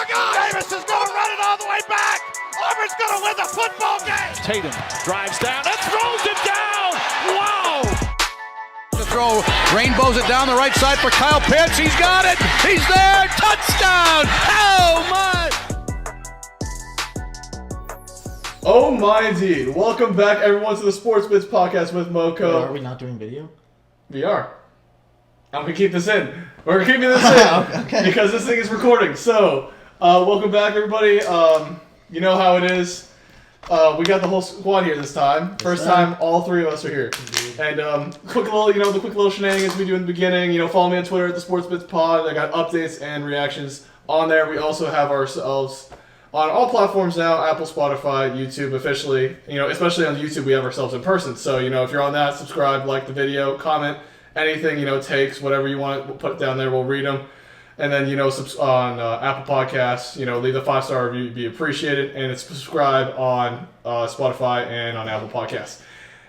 my God! Davis is going to run it all the way back. Auburn's going to win the football game. Tatum drives down and throws it down. Wow! The throw, rainbows it down the right side for Kyle Pitts. He's got it. He's there. Touchdown. Oh my! Oh my indeed. Welcome back everyone to the Sports Bits podcast with Moko. Are we not doing video? We are. I'm going to keep this in. We're keeping this in Okay. because this thing is recording. So, welcome back everybody. You know how it is. We got the whole squad here this time. First time all three of us are here. And the quick little shenanigans we do in the beginning. Follow me on Twitter at the Sports Bits Pod. I got updates and reactions on there. We also have ourselves on all platforms now, Apple, Spotify, YouTube officially. Especially on YouTube, we have ourselves in person. So, if you're on that, subscribe, like the video, comment, anything, takes, whatever you want, we'll put down there, we'll read them. And then, on Apple Podcasts, leave a 5-star review, be appreciated. And it's subscribe on Spotify and on Apple Podcasts.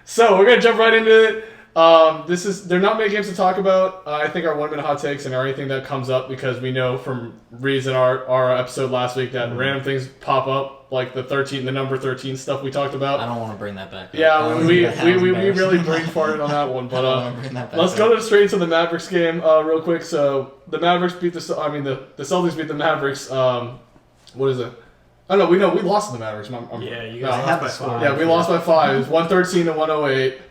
So, we're going to jump right into it. There are not many games to talk about. I think our 1-minute hot takes and anything that comes up, because we know from reads in our episode last week that random things pop up, like the number 13 stuff we talked about. I don't want to bring that back. Yeah, we really brain farted on that one. But let's go straight to the Mavericks game real quick. So the Mavericks beat the Celtics beat the Mavericks. What is it? Oh no, we lost to the Mavericks. You guys lost by 5. Yeah, we lost by 5. It was 113 to 108.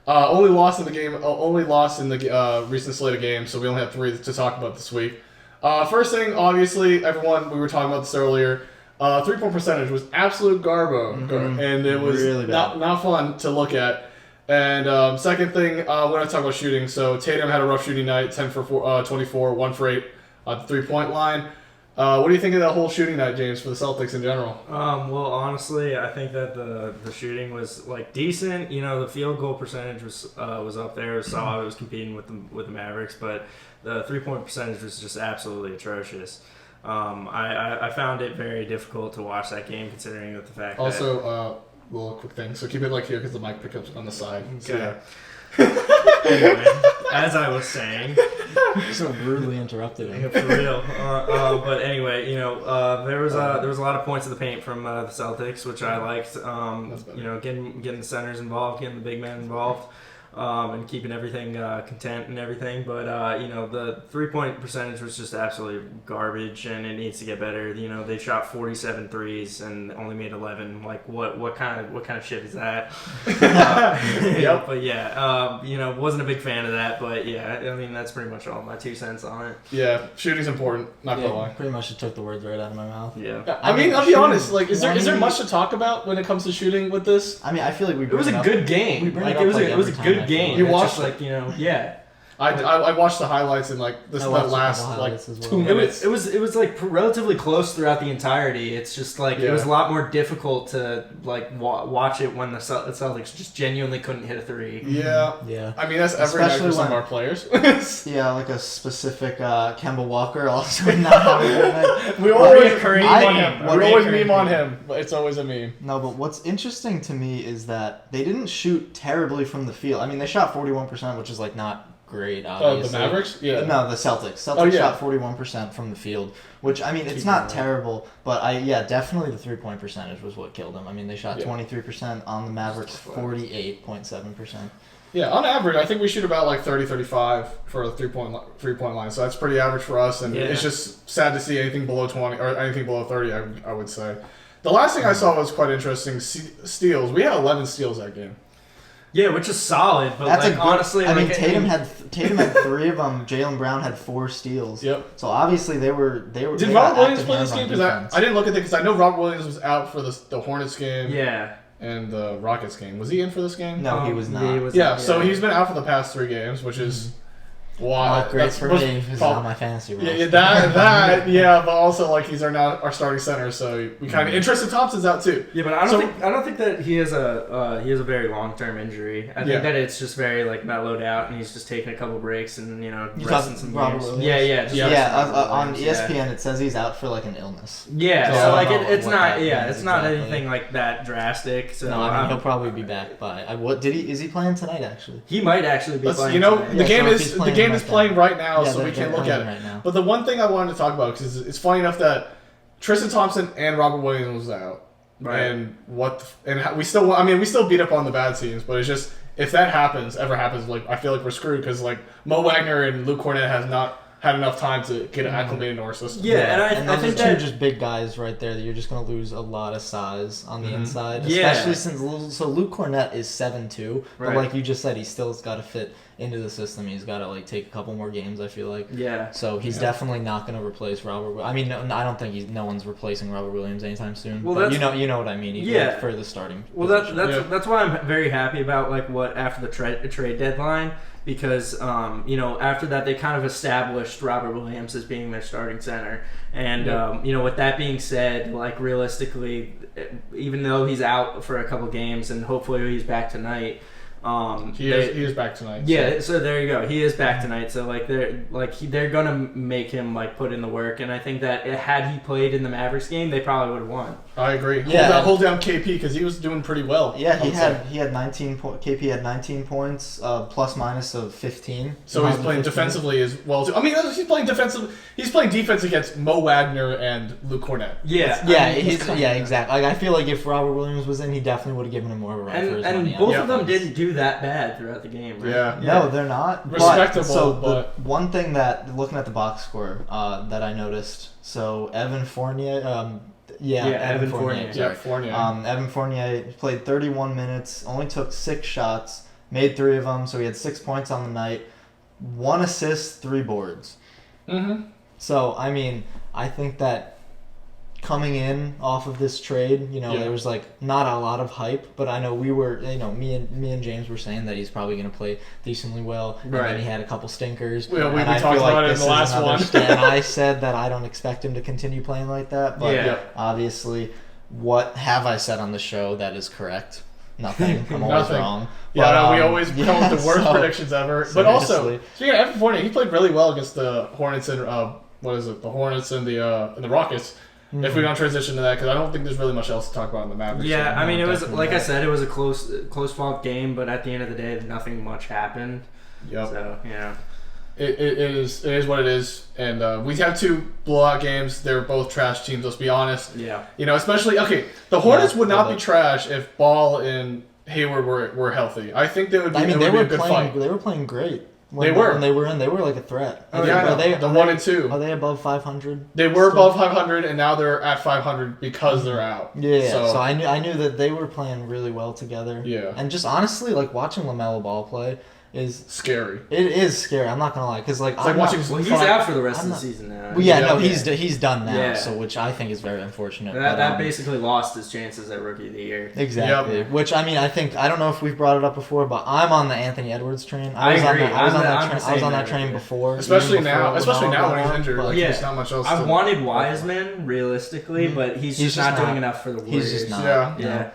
Only lost in the game. Only lost in the recent slate of games, so we only have 3 to talk about this week. First thing, obviously, everyone, we were talking about this earlier. 3-point percentage was absolute garbo, and it was really not fun to look at. And second thing, we're going to talk about shooting. So Tatum had a rough shooting night, 10 for 24, 1 for 8 at the 3-point line. What do you think of that whole shooting night, James, for the Celtics in general? Well, honestly, I think that the shooting was decent. The field goal percentage was up there. It was solid. It was competing with the Mavericks, but the 3-point percentage was just absolutely atrocious. I found it very difficult to watch that game, considering that the fact also, little quick thing. So keep it here because the mic pickups on the side. Okay. So, yeah. Anyway, as I was saying, So rudely interrupted him. for real. But anyway, there was a lot of points of the paint from the Celtics, which I liked. Getting the centers involved, getting the big men involved, and keeping everything content and everything. But the 3-point percentage was just absolutely garbage, and it needs to get better. They shot 47 threes and only made 11. Like what kind of shit is that? Yep. But yeah, wasn't a big fan of that. But yeah, I mean that's pretty much all my 2 cents on it. Yeah, shooting's important. Not gonna lie. Pretty much took the words right out of my mouth. Yeah. I mean, I'll be honest. Is there much to talk about when it comes to shooting with this? I mean, I feel like It was a good game. It was a good game. You It's watched just yeah. I watched the highlights in that last 2 minutes. It was relatively close throughout the entirety. It's just it was a lot more difficult to watch it when the Celtics just genuinely couldn't hit a 3. Yeah. Yeah. I mean that's every night for some of our players. Yeah, like a specific Kemba Walker also not having a good night. We always meme on him, but it's always a meme. No, but what's interesting to me is that they didn't shoot terribly from the field. I mean, they shot 41%, which is not great, obviously. The Mavericks? Yeah. No, the Celtics. Celtics shot 41% from the field, which, I mean, it's not terrible, but definitely the 3-point percentage was what killed them. I mean, they shot 23% on the Mavericks, 48.7%. Yeah, on average, I think we shoot about 30-35 for a three-point line, so that's pretty average for us, and it's just sad to see anything below 20 or anything below 30, I would say. The last thing I saw was quite interesting, steals. We had 11 steals that game. Yeah, which is solid, but honestly, I mean, Tatum had 3 of them. Jaylen Brown had 4 steals. Yep. So obviously they were. Did Robert Williams play this game? Because I didn't look at it because I know Robert Williams was out for the Hornets game. Yeah. And the Rockets game. Was he in for this game? No, he was not. So he's been out for the past 3 games, which is why. Great for me. He's on my fantasy roster. Yeah, but also he's our starting center, so we kind of Tristan Thompson's out too. Yeah, but I don't think that he has a very long-term injury. I think that it's just very mellowed out, and he's just taking a couple breaks and resting some games. On ESPN it says he's out for an illness. Yeah, so it's not anything that drastic. So no, I mean he'll probably be back by. Is he playing tonight? Actually, he might actually be playing. The game is playing right now, so we can look at it. Right now. But the one thing I wanted to talk about, because it's funny enough that Tristan Thompson and Robert Williams was out. Right. And we still beat up on the bad teams, but it's just if that ever happens, like I feel like we're screwed because like Mo Wagner and Luke Cornett has not had enough time to get acclimated into our system. Yeah, and I think those are two just big guys right there that you're just going to lose a lot of size on the inside. Yeah. Especially since Luke Cornett is 7'2", but Right. like you just said, he still's got to fit into the system. He's got to like take a couple more games, I feel like. Yeah. So he's definitely not going to replace Robert. I mean, no, I don't think no one's replacing Robert Williams anytime soon. Well, but you know what I mean. Yeah. For the starting. Well, that's why I'm very happy about like what after the trade deadline. Because, after that, they kind of established Robert Williams as being their starting center. And, with that being said, like, realistically, even though he's out for a couple games and hopefully he's back tonight, he is back tonight. Yeah, so there you go. He is back tonight. So they're gonna make him like put in the work, and I think that had he played in the Mavericks game, they probably would have won. I agree. Yeah, hold down KP because he was doing pretty well. Yeah, he had 19 KP had 19 points, plus minus of 15. So he's playing defensively as well too. I mean, he's playing defensive. He's playing defense against Mo Wagner and Luke Cornett. Yeah, exactly. Like I feel like if Robert Williams was in, he definitely would have given him more of a run for his money. And both of them didn't do that bad throughout the game, right? Yeah. No, they're not. Respectable. But one thing that, looking at the box score, that I noticed, so Evan Fournier, Evan Fournier. Yeah, Fournier. Evan Fournier played 31 minutes, only took 6 shots, made 3 of them, so he had 6 points on the night, 1 assist, 3 boards. Mm-hmm. So, I mean, I think that coming in off of this trade, there was like not a lot of hype, but I know we were, me and James were saying that he's probably going to play decently well. And then he had a couple stinkers. We talked about it in the last one. And I said that I don't expect him to continue playing like that, but obviously, what have I said on the show that is correct? Nothing. I'm always wrong. Yeah, we always come up with the worst predictions ever. But also, speaking of Evan Fournier, he played really well against the Hornets and the Hornets and the Rockets. Mm-hmm. If we don't transition to that, because I don't think there's really much else to talk about in the Mavericks. Yeah, I mean, it was like I said, it was a close fought game, but at the end of the day, nothing much happened. Yep. So yeah, it is what it is, and we have 2 blowout games. They're both trash teams. Let's be honest. Yeah. Especially the Hornets would not be trash if Ball and Hayward were healthy. I think they would. They were a good fight. They were playing great. When they were like a threat. Oh, yeah, the 1 and 2. Are they above 500? They were above 500, and now they're at 500 because they're out. Yeah. So I knew that they were playing really well together. Yeah. And just honestly, like watching LaMelo Ball play is scary. It is scary. I'm not gonna lie, because like I'm watching. Well, he's out for the rest of the season now. Well, he's done now. Yeah. So which I think is very unfortunate. That basically lost his chances at Rookie of the Year. Exactly. Yep. Which I mean, I don't know if we've brought it up before, but I'm on the Anthony Edwards train. I agree. I was on that train before. Especially now when he's injured. Like, there's not much else. I wanted Wiseman realistically, but he's just not doing enough for the Warriors. He's just not. Yeah.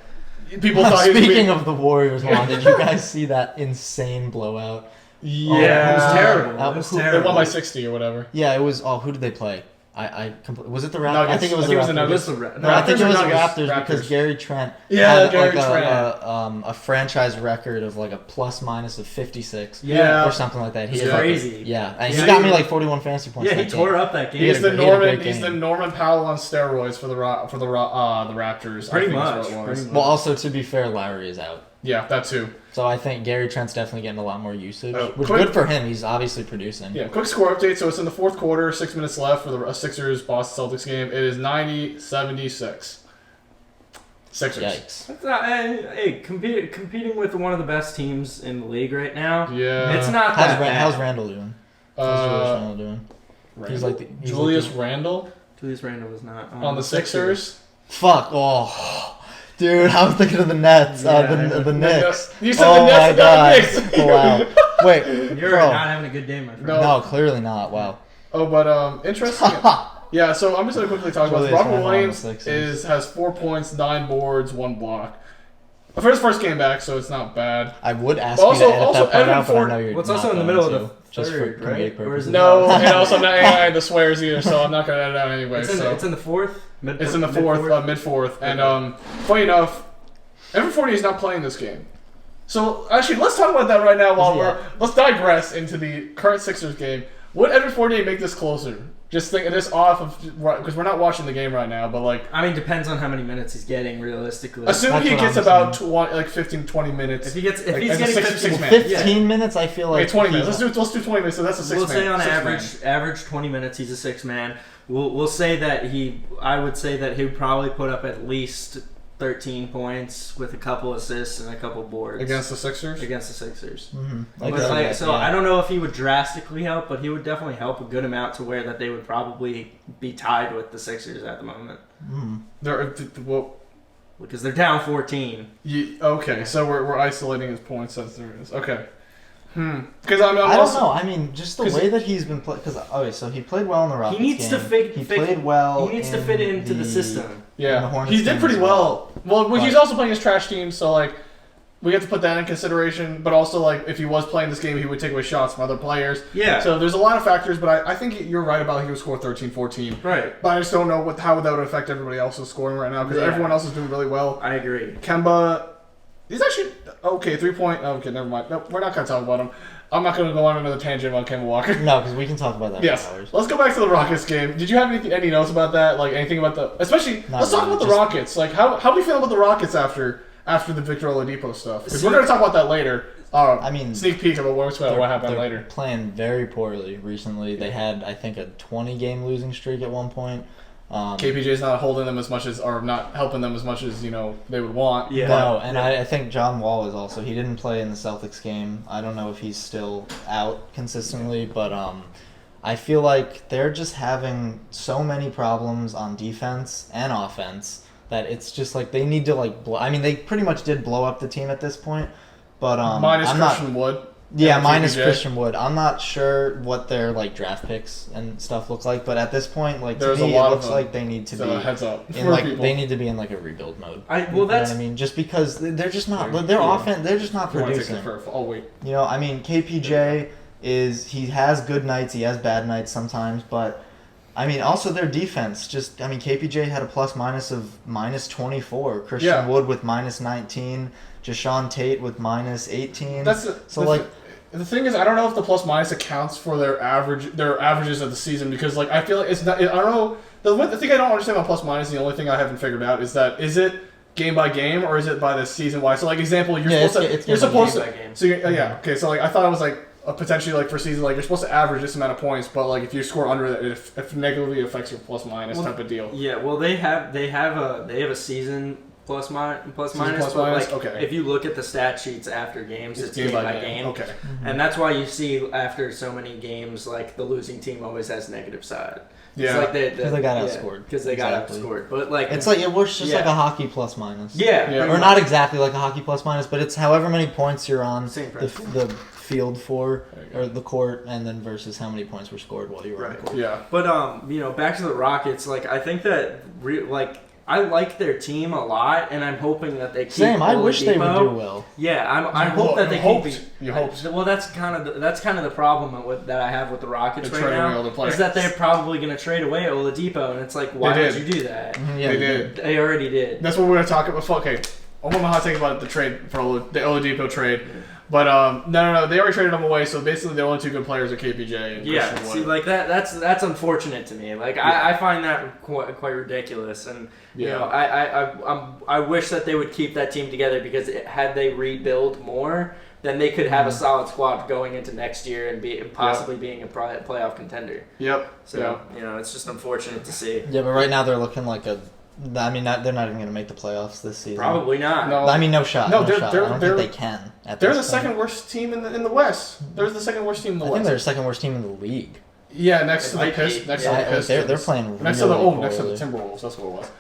People thought. Speaking of the Warriors, did you guys see that insane blowout? Yeah, it was terrible. They won by 60 or whatever. Yeah, it was. Oh, who did they play? Was it the Raptors? No, I think it was the Raptors. I think it was the Raptors because Gary Trent had a franchise record of like a plus minus of 56 or something like that. He's crazy. And he got me like 41 fantasy points. Yeah, he tore up that game. He's the Norman Powell on steroids for the Raptors. Pretty much. Well, also to be fair, Lowry is out. Yeah, that too. So I think Gary Trent's definitely getting a lot more usage, which is good for him. He's obviously producing. Yeah, quick score update. So it's in the 4th quarter, 6 minutes left for the Sixers-Boston Celtics game. It is 90-76. Sixers. Yikes. Hey, competing with one of the best teams in the league right now. Yeah. It's not that bad. How's Randall doing? He's like Julius Randle? Julius Randle was not on the Sixers. Fuck. Oh. Dude, I was thinking of the Nets, the Knicks. You said the Nets, not the Knicks. Wow. Wait, you're not having a good day, my friend. No, clearly not. Wow. Oh, but interesting. Yeah, so I'm just gonna quickly talk about Robert Williams. Has 4 points, 9 boards, 1 block. For his first game back, so it's not bad. I would ask you to edit that part out, but I know you're Well, it's also in the middle of the just third, for right? Or is it no, and also I'm not adding the swears either, so I'm not gonna edit out anyway. It's in the 4th. It's in the 4th, mid 4th, and funny enough, Evan Fournier is not playing this game. So actually, let's talk about that right now. Let's digress into the current Sixers game. Would Edwards Fournier make this closer? Just think this off of because we're not watching the game right now, but like I mean, depends on how many minutes he's getting realistically. assume he gets about 15-20 minutes. If he's as getting a six 15 man. 15 minutes, I feel like 20 minutes. Let's do 20 minutes. So that's a 6 We'll man. say on Six man. average 20 minutes he's a 6 man. We'll say that I would say that he would probably put up at least 13 points with a couple assists and a couple boards Against the Sixers? Against the Sixers. Mm-hmm. I don't know if he would drastically help, but he would definitely help a good amount to where that they would probably be tied with the Sixers at the moment. Because they're down 14. Okay, so we're isolating his points as there is. Okay. Because I don't know. I mean, just the way that he's been playing. Because so he played well in the Rockets He needs game. to played well. He needs to fit into the system. Yeah, he did pretty well. Well, he's also playing his trash team, so like we have to put that in consideration. But also, like if he was playing this game, he would take away shots from other players. Yeah. So there's a lot of factors, but I think you're right about he would score 13, 14. Right. But I just don't know how that would affect everybody else's scoring right now because everyone else is doing really well. I agree. Kemba, he's actually okay. 3-point. Okay, never mind. No, we're not gonna talk about him. I'm not going to go on another tangent about Kemba Walker. No, because we can talk about that yes. for hours. Let's go back to the Rockets game. Did you have any notes about that? Like anything about the... Especially, let's talk about the Rockets. Like, how do we feel about the Rockets after the Victor Oladipo stuff? Because we're going to talk about that later. I mean... Sneak peek about what happened later. They're playing very poorly recently. They had, I think, a 20-game losing streak at one point. KPJ's not holding them as much as, or not helping them as much as they would want. Yeah. No, and I think John Wall is also. He didn't play in the Celtics game. I don't know if he's still out consistently, but I feel like they're just having so many problems on defense and offense that it's just like they need to blow. I mean, they pretty much did blow up the team at this point, but minus Christian Wood. Yeah, minus Christian Wood. I'm not sure what their draft picks and stuff look like, but at this point, to me, it looks like they need to be heads up in they need to be in a rebuild mode. That's you know what I mean, just because they're just not offense. They're just not producing. I'll wait. You know, I mean, KPJ he has good nights, he has bad nights sometimes, but I mean, also their defense. KPJ had a plus minus of minus 24. Christian Wood with minus 19. Jashawn Tate with minus 18. The thing is, I don't know if the plus minus accounts for their averages of the season because I feel like it's not. I don't know. The thing I don't understand about plus minus, the only thing I haven't figured out is it game by game or is it by the season wise? So example, you're supposed to. So okay. So I thought it was potentially for season you're supposed to average this amount of points, but if you score under that, it negatively affects your plus minus type of deal. Yeah. Well, they have a season. Plus minus, okay. If you look at the stat sheets after games, it's game by game. Okay. Mm-hmm. And that's why you see after so many games, the losing team always has negative side. Yeah. Because they got outscored. Because they got outscored. But it works just like a hockey plus minus. Yeah. Or not exactly like a hockey plus minus, but it's however many points you're on the field for or the court, and then versus how many points were scored while you were on the court. Yeah. But back to the Rockets. I think that I like their team a lot, and I'm hoping that they keep. Same. I wish they would do well. Yeah, I hope that they keep. You hoped. Well, that's kind of the problem that I have with the Rockets right now is that they're probably going to trade away Oladipo, and it's why would you do that? Mm-hmm, yeah, they did. They already did. That's what we're going to talk about. Okay, I want my hot take about the trade for the Oladipo trade. But no, they already traded him away. So basically, the only two good players are KPJ and Christian Wood. See, that's unfortunate to me. I find that quite ridiculous, and I wish that they would keep that team together because had they rebuild more, then they could have a solid squad going into next year and possibly being a playoff contender. Yep. So it's just unfortunate to see. Yeah, but right now they're looking like a. I mean, they're not even going to make the playoffs this season. Probably not. No. I mean, no shot. No, I don't think they can. They're the second worst team in the West. They're the second worst team in the West. I think they're the second worst team in the league. Yeah, next to the Pistons. They're playing next to the Timberwolves. That's what it was.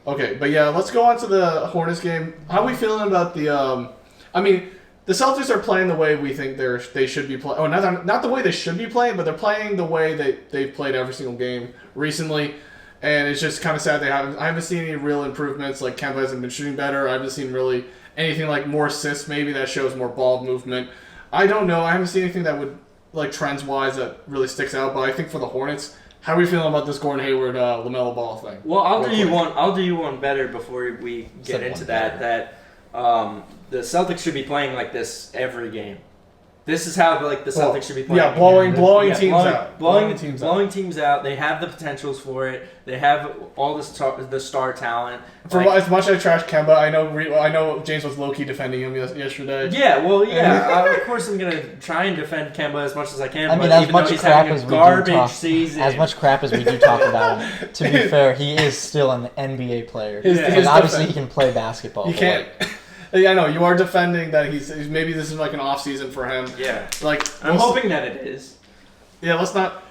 Okay, but let's go on to the Hornets game. How are we feeling about the? The Celtics are playing the way we think they should be playing. Oh, not the way they should be playing, but they're playing the way they've played every single game recently. And it's just kind of sad I haven't seen any real improvements. Kemba hasn't been shooting better. I haven't seen really anything more assists maybe that shows more ball movement. I don't know. I haven't seen anything that would trends-wise that really sticks out. But I think for the Hornets, how are we feeling about this Gordon Hayward LaMelo Ball thing? Well, I'll do you one better before we get into that. The Celtics should be playing like this every game. This is how the Celtics should be playing. Yeah, blowing teams out. Blowing teams out. They have the potentials for it. They have all the star talent. As much as I trash Kemba, I know James was low key defending him yesterday. Yeah, well, yeah. Of course, I'm gonna try and defend Kemba as much as I can. I mean, but as even much though he's crap having as a we do garbage talk, season, as much crap as we do talk about him, to be fair, he is still an NBA player. His Obviously, he can play basketball. He can't. Yeah, I know. You are defending that he's maybe this is like an off season for him. Yeah. Like I'm hoping that it is. Yeah, let's not.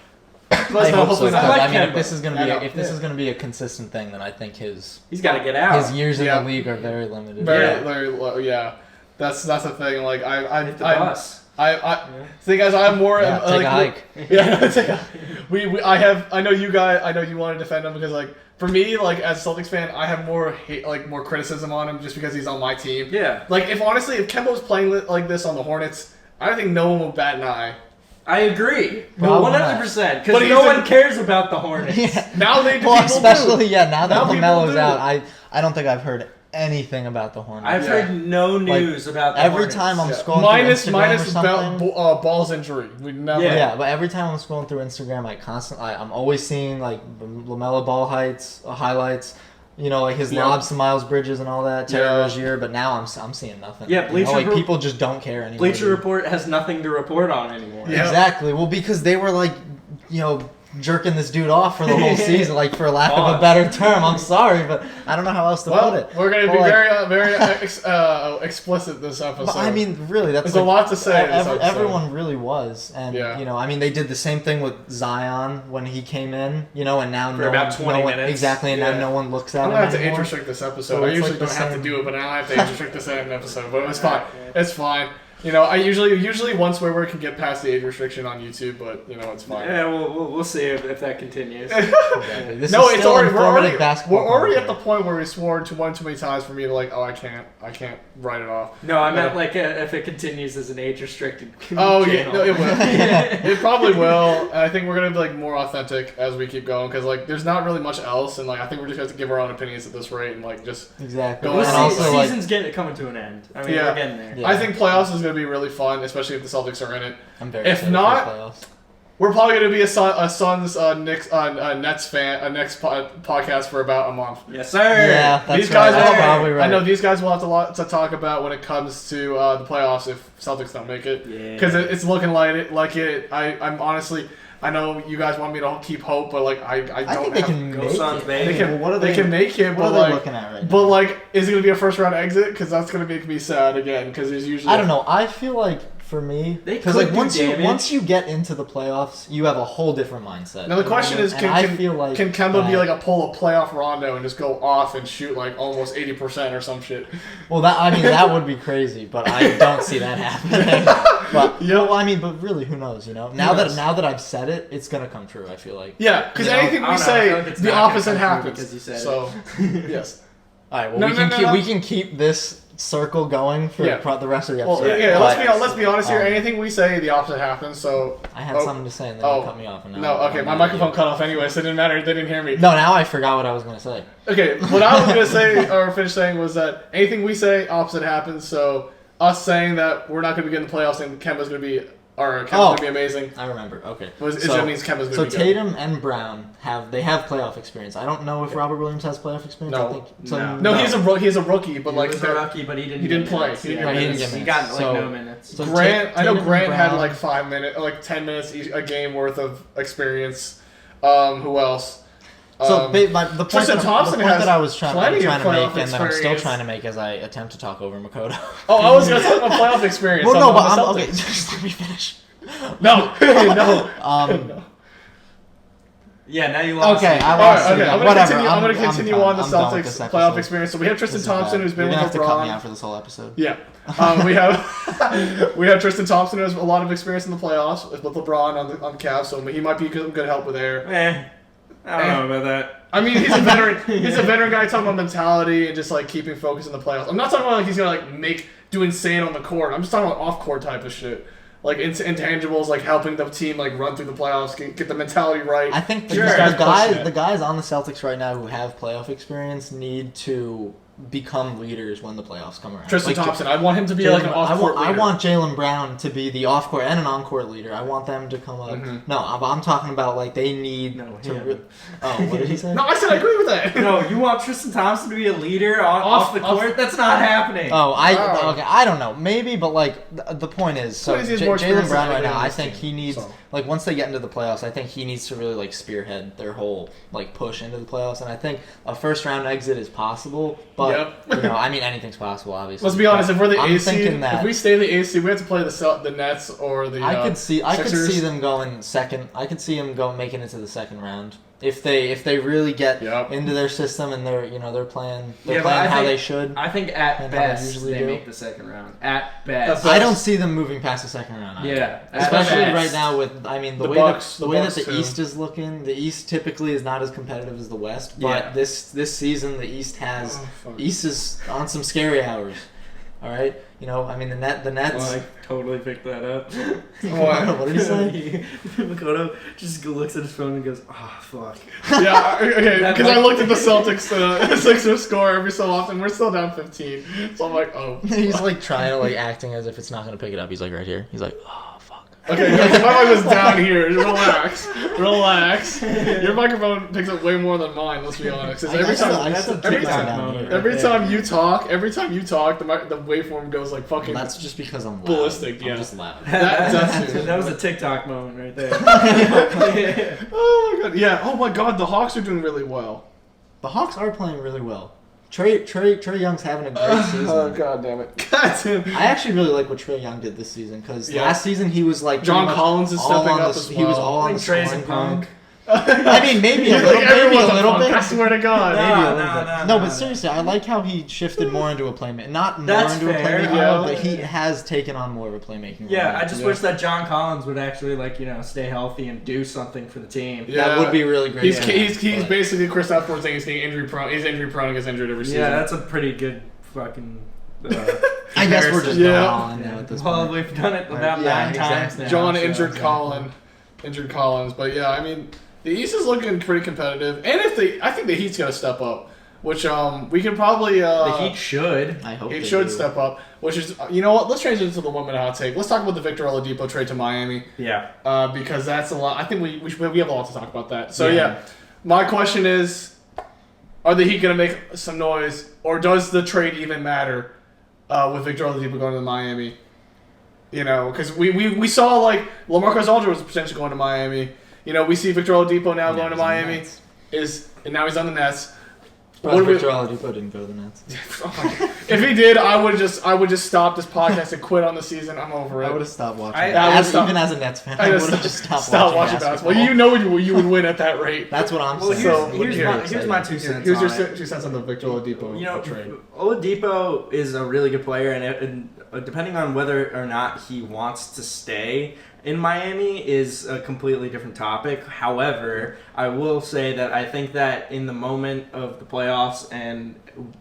I hope so. Not. I mean, if this is gonna be a consistent thing, then I think he's got to get out. His years in the league are very limited. Very low. Yeah, that's the thing. Like Hit the bus. See, guys, I have more. Take a hike. Yeah, I know you guys. I know you want to defend him because for me, as a Celtics fan, I have more hate, more criticism on him just because he's on my team. Yeah. If Kemba was playing like this on the Hornets, I don't think no one would bat an eye. I agree. 100%. Because no no one cares about the Hornets. Yeah. Now they do. Especially now that people LaMelo's do. out, I don't think I've heard anything about the Hornets. I've heard no news about the every Hornets. time I'm scrolling through Instagram minus or something. Ball's injury. We never. Yeah, but every time I'm scrolling through Instagram, I'm always seeing LaMelo Ball highlights. His lobs to Miles Bridges and all that. Terry Rozier, but now I'm seeing nothing. Yeah, people just don't care anymore. Bleacher Report has nothing to report on anymore. Yeah. Exactly. Well, because they were jerking this dude off for the whole season, for lack of a better term. I'm sorry, but I don't know how else to put it. We're going to be very explicit this episode. But I mean, really, that's there's a lot to say. Everyone really was, and they did the same thing with Zion when he came in, and now for about 20 minutes, exactly, and now no one looks at him. I'm gonna have to anymore. age restrict this episode. I usually don't have to do it, but now I have to age restrict this episode. But it's fine. It's fine. I usually one swear word can get past the age restriction on YouTube, but it's fine. Yeah, we'll see if that continues. Exactly. We're already at the point where we swore too many times for me to I can't write it off. No, I meant if it continues as an age restricted. Oh channel. yeah, no, it will. It probably will. And I think we're gonna be more authentic as we keep going because there's not really much else, and I think we're just gonna have to give our own opinions at this rate and just exactly. Go and also, the season's coming to an end. I mean, we're getting there. Yeah. I think playoffs is gonna be really fun, especially if the Celtics are in it. I'm very if not, we're probably gonna be a Suns Nets podcast for about a month. Yes, sir. Yeah, that's these guys right. Probably right. I know these guys will have a lot to talk about when it comes to the playoffs if Celtics don't make it. Because it's looking like it. I'm honestly. I know you guys want me to keep hope, but I don't. I think they can make Suns, it. baby. They can make it, what but are they looking at right now? But is it gonna be a first round exit? Because that's gonna make me sad again. Because there's usually I don't know. I feel for me, because once you get into the playoffs, you have a whole different mindset. Now the question is, can Kemba be a playoff Rondo and just go off and shoot almost 80% or some shit? Well, that would be crazy, but I don't see that happening. But but really, who knows? Now that I've said it, it's gonna come true. I feel like because anything we say, the opposite happens. Because you said so yes. All right. Well, we can keep this circle going for the rest of the episode. Well, let's be honest here. Anything we say, the opposite happens. So I had something to say, and then you cut me off. And my microphone cut off anyway, so it didn't matter. They didn't hear me. No, now I forgot what I was gonna say. Okay, what I was gonna say or finish saying was that anything we say, opposite happens. So us saying that we're not gonna be getting the playoffs and Kemba's gonna be gonna be amazing. I remember. Okay. It means Kemba's gonna be good. Tatum and Brown have playoff experience. I don't know if Robert Williams has playoff experience. No. I think so. No, he's a rookie, but he's a rookie, but he didn't play. He got no minutes. So Grant had 5 minutes, 10 minutes a game worth of experience. Who else? So the point that I was trying to make, and that I'm still trying to make as I attempt to talk over Makoto. Oh, I was going to talk about playoff experience. Well, no, but okay. Just let me finish. No. Yeah, now you lost. Okay, I'm going to continue on the Celtics playoff experience. So we have Tristan Thompson, who's been with LeBron. You're going to have to cut me out for this whole episode. Yeah. we have Tristan Thompson, who has a lot of experience in the playoffs with LeBron on the Cavs, so he might be good help with there. I don't know about that. I mean, he's a veteran. He's a veteran guy talking about mentality and just keeping focus in the playoffs. I'm not talking about he's gonna do insane on the court. I'm just talking about off court type of shit, intangibles, helping the team run through the playoffs, get the mentality right. I think the guys on the Celtics right now who have playoff experience need to become leaders when the playoffs come around. Tristan Like, Thompson, I want him to be like an off-court leader. I want Jaylen Brown to be the off-court and an on-court leader. I want them to come up. No, I'm talking about like they need to. What did he say? No, I said I agree with that. No, you want Tristan Thompson to be a leader off the court? That's not happening. Okay, I don't know, maybe, but like the point is, so Jaylen Brown right now, I think he needs like once they get into the playoffs, I think he needs to really like spearhead their whole like push into the playoffs, and I think a first round exit is possible, but I mean anything's possible, obviously. Let's be honest, if we're the I'm AC, thinking that if we stay the AC, we have to play the Nets or the I could see Sixers. them going second. I could see them making it to the second round. If they really get into their system and they're playing how they should. I think at best they make the second round. At best. I don't see them moving past the second round. Yeah, especially right now with the way Bucks, that the East is looking. The East typically is not as competitive as the West, but this season the East East is on some scary hours. All right, I mean the Nets. Well, I totally picked that up. What did he say? Makoto just looks at his phone and goes, "Oh fuck." Yeah, okay. Because I looked at the Celtics Sixers score every so often. We're still down 15, so I'm like, oh. He's like trying to like acting as if it's not gonna pick it up. He's like right here. He's like, oh. Okay, my mic was down here. Relax. Your microphone picks up way more than mine. Let's be honest. Every time you talk, the waveform goes like fucking. That's just because I'm loud. Ballistic. Yeah, I'm just loud. That was a TikTok moment right there. Oh my god. Yeah. Oh my god. The Hawks are doing really well. The Hawks are playing really well. Trey Young's having a great season. Oh god damn it! God damn. I actually really like what Trey Young did this season because last season he was like John Collins is stepping up as well. He was all on the Trey's scoring a punk. I mean, maybe a little bit. I swear to God. No, but seriously, I like how he shifted more into a playmaker. Not more That's into fair, a playmaker role, but he has taken on more of a playmaking role. Yeah, I just wish that John Collins would actually stay healthy and do something for the team. Yeah. That would be really great. He's basically Kristaps Porzingis. He's injury prone. He's injury prone. He gets injured every season. Yeah, that's a pretty good fucking. I guess we're just going on now at this point. Well, we've done it about 9 times now. John injured Collins, but yeah, I mean. The East is looking pretty competitive, and I think the Heat's gonna step up, which we can probably. The Heat should. I hope Heat they should do. step up, which is you know what? Let's transition to the 1 minute hot take. Let's talk about the Victor Oladipo trade to Miami. Yeah. Because that's a lot. I think we have a lot to talk about that. So yeah, my question is, are the Heat gonna make some noise, or does the trade even matter with Victor Oladipo going to Miami? Because we saw like LaMarcus Aldridge was potentially going to Miami. We see Victor Oladipo now going to Miami. And now he's on the Nets. Well, Victor Oladipo didn't go to the Nets. If he did, I would just stop this podcast and quit on the season. I'm over it. I would have stopped watching. Even as a Nets fan, I would have just stopped watching basketball. You would win at that rate. That's what I'm saying. So here's my 2 cents. Here's your 2 cents on the Victor Oladipo trade. Oladipo is a really good player, and depending on whether or not he wants to stay in Miami is a completely different topic. However, I will say that I think that in the moment of the playoffs and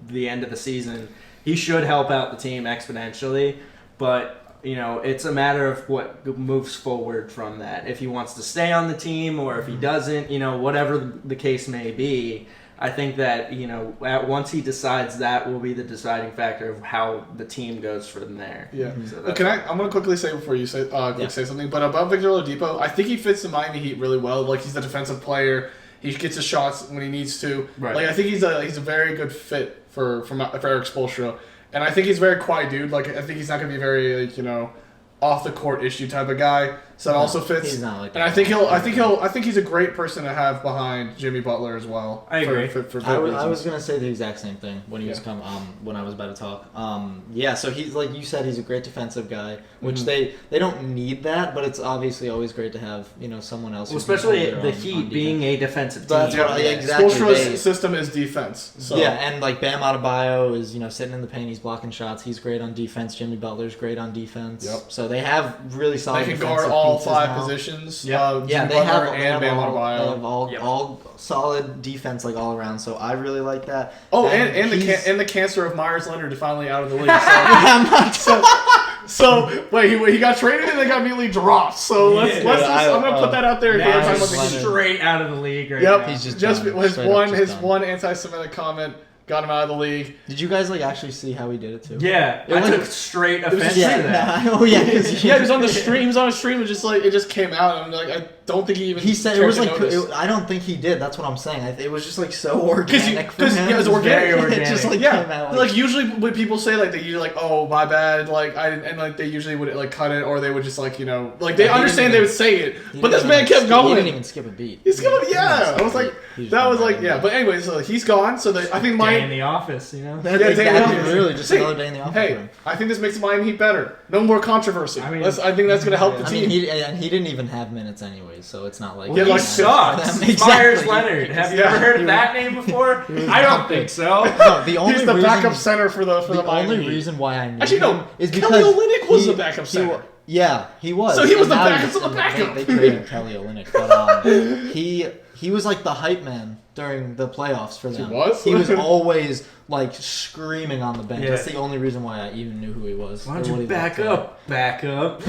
the end of the season, he should help out the team exponentially. But, it's a matter of what moves forward from that. If he wants to stay on the team or if he doesn't, whatever the case may be, I think that, once he decides, that will be the deciding factor of how the team goes from there. Yeah. So I'm going to quickly say before you say something, but about Victor Oladipo, I think he fits the Miami Heat really well. Like, he's a defensive player. He gets his shots when he needs to. Right. Like, I think he's a very good fit for Eric Spoelstra. And I think he's a very quiet dude. Like, I think he's not going to be very, off the court issue type of guy. So that also fits. He's not like that. And I think he's a great person to have behind Jimmy Butler as well. I agree. I was gonna say the exact same thing when he was when I was about to talk. So he's like you said, he's a great defensive guy, which they don't need that, but it's obviously always great to have someone else. Especially the Heat being a defensive team. That's what exactly. Spoelstra's system is defense. So. Yeah, and like Bam Adebayo is sitting in the paint, he's blocking shots, he's great on defense. Jimmy Butler's great on defense. Yep. So they have really solid. They can defensive guard all pieces 5 now. positions. They have Bam all solid defense all around. So I really like that. Oh, and the cancer of Myers Leonard finally out of the league. So wait, he got traded and they got immediately dropped. So I'm gonna put that out there. Now he's straight out of the league right now. He's just his one anti-Semitic comment got him out of the league. Did you guys actually see how he did it too? Yeah, I took straight offense to that. Oh yeah, because Yeah, he was on the stream. He was on a stream, and just it just came out. And I don't think he even. he said it was notice. I don't think he did. That's what I'm saying. It was just so organic for him. Yeah, it was organic. Very It just came out. Usually when people say they usually oh my bad they usually would cut it, or they would just they understand they would say it, but this man kept going. He didn't even skip a beat. He's going, yeah. I was like, that was yeah. But anyways, he's gone. So I think Day in the office, That's exactly, really just another day in the office. Hey, I think this makes the Miami Heat better. No more controversy. I think that's going to help the team. He didn't even have minutes anyways, so it's not like he sucks. Exactly. Myers Leonard. Have you ever heard of that name before? I don't think so. No, he's the backup center for the Miami only Heat. reason why I knew Actually, no. him is because Kelly Olynyk was the backup center. Yeah, he was. So he was the now backup to the backup. They traded Kelly Olynyk, but he was the hype man during the playoffs for them. He was? He was always screaming on the bench. Yeah. That's the only reason why I even knew who he was. Why don't you back up? Back up.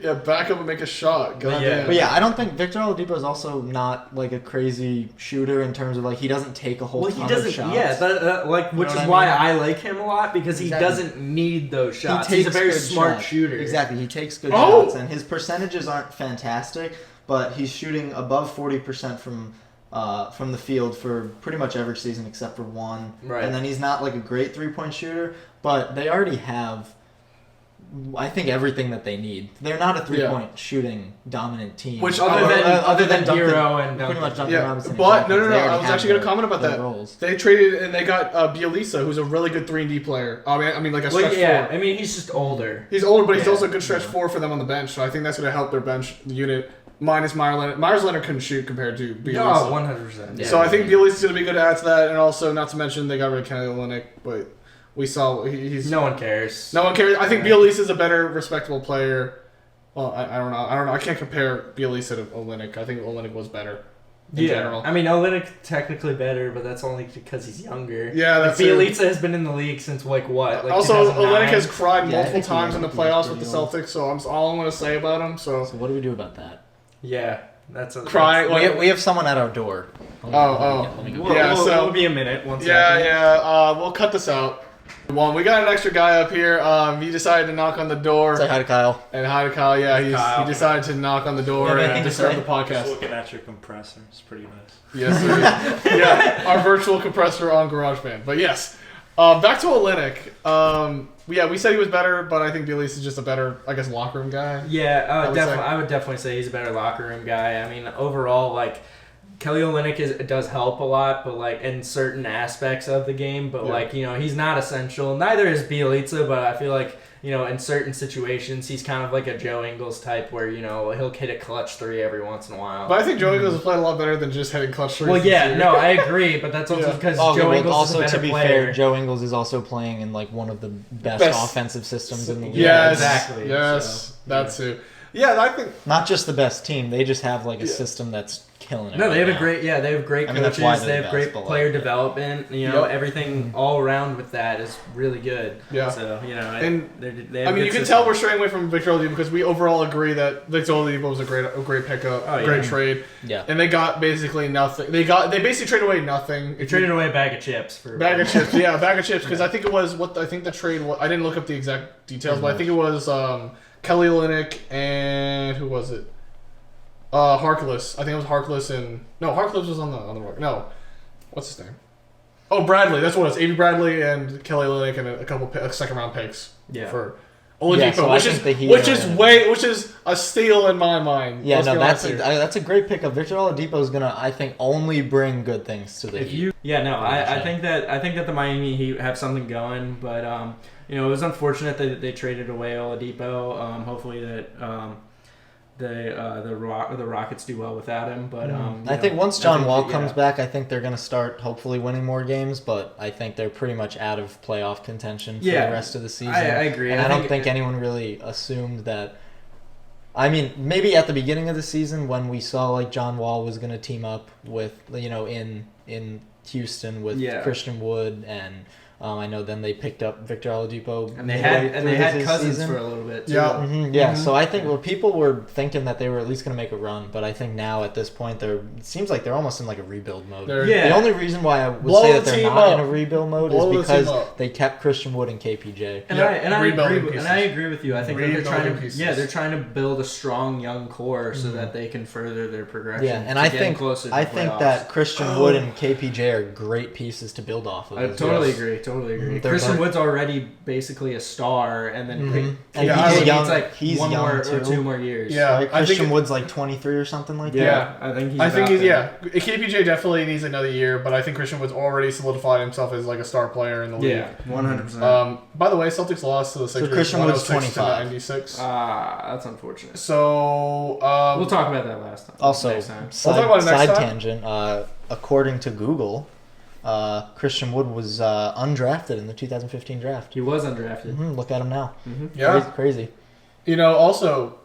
Yeah, back up and make a shot. God damn. But yeah, I don't think Victor Oladipo is also not a crazy shooter in terms of he doesn't take a whole ton of shots. Yeah, which is why I like him a lot because he doesn't need those shots. He's a very smart shooter. Exactly, he takes good shots, and his percentages aren't fantastic, but he's shooting above 40% from the field for pretty much every season except for one. Right. And then he's not a great 3-point shooter, but they already have, I think, everything that they need. They're not a 3-point shooting dominant team. Which other than Hero and pretty much Duncan Robinson. But no, They I was actually going to comment about that. Roles. They traded and they got Bielisa, who's a really good 3-and-D player. I mean, a stretch four. I mean, he's just older. He's older, but he's also a good stretch four for them on the bench. So I think that's going to help their bench unit. Minus Myers Leonard. Myers Leonard couldn't shoot compared to Bielisa. No, 100%. So I think Bielisa's going to be a good add to that, and also not to mention they got rid of Kelly Olynyk, but we saw he's no one cares. No one cares. I think Bielisa's a better respectable player. Well, I don't know. I can't compare Bielisa to Olynyk. I think Olynyk was better in general. I mean, Olynyk technically better, but that's only because he's younger. Yeah, that's Bielisa has been in the league since what? Also, 2009? Olynyk has cried multiple times in the playoffs with the Celtics, so I'm all I'm going to say about him. So what do we do about that? Yeah, that's crying. We have someone at our door. Let me go. We'll be a minute. One second. We'll cut this out. Well, we got an extra guy up here. He decided to knock on the door. Say hi to Kyle. And hi to Kyle. Yeah, he decided to knock on the door and disturb the Just podcast. looking at your compressor. It's pretty nice. Yes, sir. Yeah, our virtual compressor on GarageBand. But yes, back to Olynyk. We said he was better, but I think Bielisa is just a better, locker room guy. Yeah, definitely. I would definitely say he's a better locker room guy. I mean, overall, Kelly Olynyk does help a lot, but in certain aspects of the game. But he's not essential. Neither is Bielitsa, but I feel in certain situations he's kind of like a Joe Ingles type, where he'll hit a clutch three every once in a while. But I think Joe Ingles has played a lot better than just hitting clutch threes. Well, yeah, no, I agree, but that's also because Joe Ingles is a better player. Fair, Joe Ingles is also playing in one of the best offensive systems in the league. Yes, exactly. Yes, that's who. Yeah, I think not just the best team; they just have a system that's killing it. No, they have they have great coaches. They have great player development. Everything all around with that is really good. Yeah. So they have you can tell we're straying away from Victor Oladipo because we overall agree that Victor Oladipo was a great pickup, great trade. Yeah. And they got basically nothing. They basically traded away nothing. They traded away a bag of chips for bag of chips. Yeah, bag of chips because I think it was the trade was. I didn't look up the exact details, but I think it was Kelly Olynyk and who was it? Harkless. I think it was Harkless and Harkless was on the Rock. No, what's his name? Oh, Bradley. That's what it was. Avery Bradley and Kelly Olynyk and a couple second round picks. Yeah. For Oladipo, which is a steal in my mind. Yeah, that's a great pickup. Victor Oladipo is gonna, I think, only bring good things to the Heat. I think that the Miami Heat have something going, but it was unfortunate that they traded away Oladipo. Hopefully that the Rockets do well without him, but I think once John Wall comes back, I think they're going to start hopefully winning more games, but I think they're pretty much out of playoff contention for the rest of the season. I agree. And I don't think anyone really assumed that. I mean, maybe at the beginning of the season when we saw John Wall was going to team up with in Houston with Christian Wood and I know then they picked up Victor Oladipo. And they had Cousins season. for a little bit too. Yeah. So I think people were thinking that they were at least going to make a run, but I think now at this point it seems like they're almost in like a rebuild mode. Yeah. The only reason why I would Blow say the that they're team not up. in a rebuild mode Blow is the because team up. they kept Christian Wood and KPJ. And I agree with you. I think that they're Rebuilding trying to pieces. they're trying to build a strong young core so that they can further their progression. Yeah, and to I getting think closer to I the think playoffs. that Christian Wood and KPJ are great pieces to build off of. I as totally well. agree. Totally agree. They're Christian both- Wood's already basically a star, and then And Yeah, he's needs young. like He's one young more too. or 2 more years. Yeah, Like I Christian think Wood's like 23 or something like that. Yeah, I think he's. I think about he's there. KPJ definitely needs another year, but I think Christian Wood's already solidified himself as like a star player in the league. Yeah, 100%. By the way, Celtics lost to the Sixers. Christian Wood's 106 to 25. 96. That's unfortunate. So We'll talk about that last time. Also, next time. We'll talk about it next side time. tangent. According to Google, Christian Wood was undrafted in the 2015 draft. He was undrafted. Look at him now. yeah, Crazy. also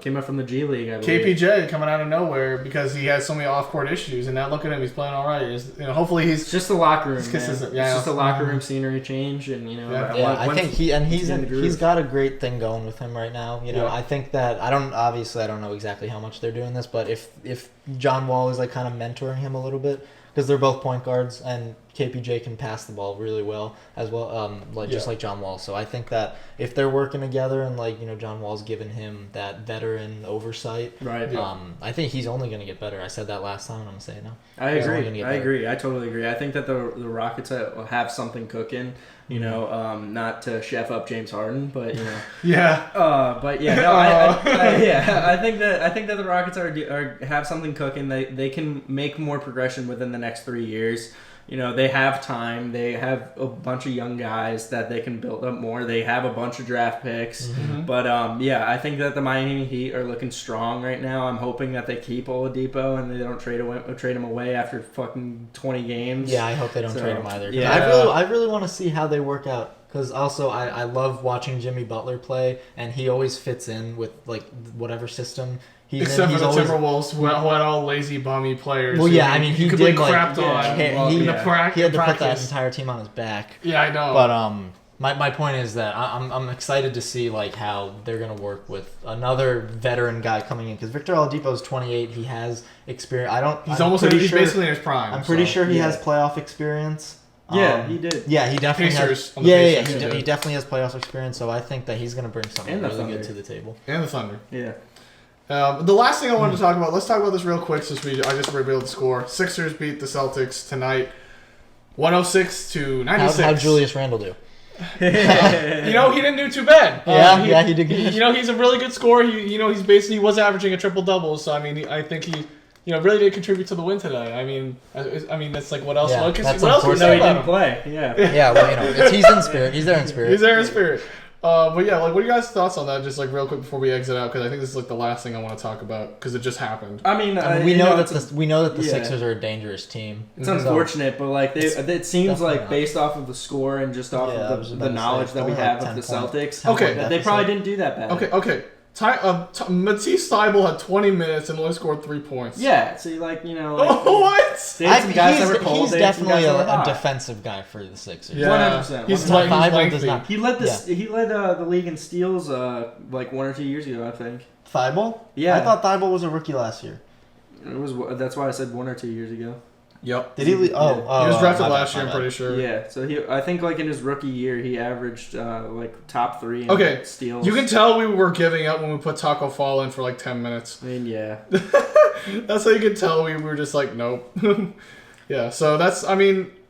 Came up from the G League, I believe. KPJ coming out of nowhere because he has so many off-court issues, and now look at him, he's playing all right. Hopefully It's he's just the locker room, It's man. consistent, It's yeah. just a locker room scenery change, and Yeah, I think he's in the groove. he's got a great thing going with him right now. Yeah. I think that I don't know exactly how much they're doing this, but if John Wall is like kind of mentoring him a little bit because they're both point guards and KPJ can pass the ball really well as well, just like John Wall. So I think that if they're working together and John Wall's given him that veteran oversight, Right. I think he's only going to get better. I said that last time, and I'm going to say it now. I He's only gonna agree. get better. I totally agree. I think that the Rockets will have something cooking. Not to chef up James Harden, but yeah. but yeah, no, I think that the Rockets are have something cooking. They can make more progression within the next 3 years. They have time. They have a bunch of young guys that they can build up more. They have a bunch of draft picks. But I think that the Miami Heat are looking strong right now. I'm hoping that they keep Oladipo and they don't trade him away after fucking 20 games. Yeah, I hope they don't So, trade him either. yeah. I really want to see how they work out. Because also, I love watching Jimmy Butler play, and he always fits in with like whatever system he's Except in. for He's the always, Timberwolves, who had all lazy, bummy players. Well, who yeah, I mean, he could did be like crapped on. he in the had to put that practice. entire team on his back. Yeah, I know. But my point is that I'm excited to see like how they're gonna work with another veteran guy coming in because Victor Oladipo is 28. He has experience. He's basically in his prime. I'm pretty so. sure he has playoff experience. Yeah, he did. Yeah, he definitely Pacers has. on the Yeah, Pacers, he too. definitely has playoff experience. So I think that he's gonna bring something And the really Thunder. good to the table. And the Thunder. Yeah. The last thing I wanted to talk about, let's talk about this real quick since I just revealed the score. Sixers beat the Celtics tonight, 106 to 96. How'd Julius Randle do? He didn't do too bad. He did good. He's a really good scorer. He was averaging a triple double. So I think he really did contribute to the win today. I mean that's like what else? Yeah, what that's else can you unfortunate. say He about didn't him? play. Yeah. Yeah, well, he's in spirit. He's there in spirit. He's there in spirit. But yeah, like, what are you guys' thoughts on that? Just like real quick before we exit out, because I think this is like the last thing I want to talk about because it just happened. I mean, we know that the yeah. Sixers are a dangerous team. It's unfortunate, but like it seems definitely like not. based off of the score and just off Yeah, I of was the about to knowledge say, that we only have like of the 10 points. Celtics, 10 Okay. point that they deficit. probably didn't do that bad. Okay. Matisse Thybulle had 20 minutes and only scored 3 points. Yeah, so like What? they had some guys that were cold. He's they had some definitely guys that were a hot. defensive guy for the Sixers. Yeah. 100%. He's 100%. like Thybulle lengthy. does not. He led the league in steals like 1 or 2 years ago, I think. Thybulle? Yeah. I thought Thybulle was a rookie last year. That's why I said 1 or 2 years ago. Yep. Did he? He was drafted my last bad, year, my I'm pretty bad. sure. Yeah, so I think like in his rookie year he averaged like top 3 in Okay. steals. You can tell we were giving up when we put Taco Fall in for like 10 minutes. I mean, yeah. That's how you can tell we were just like, nope. Yeah, so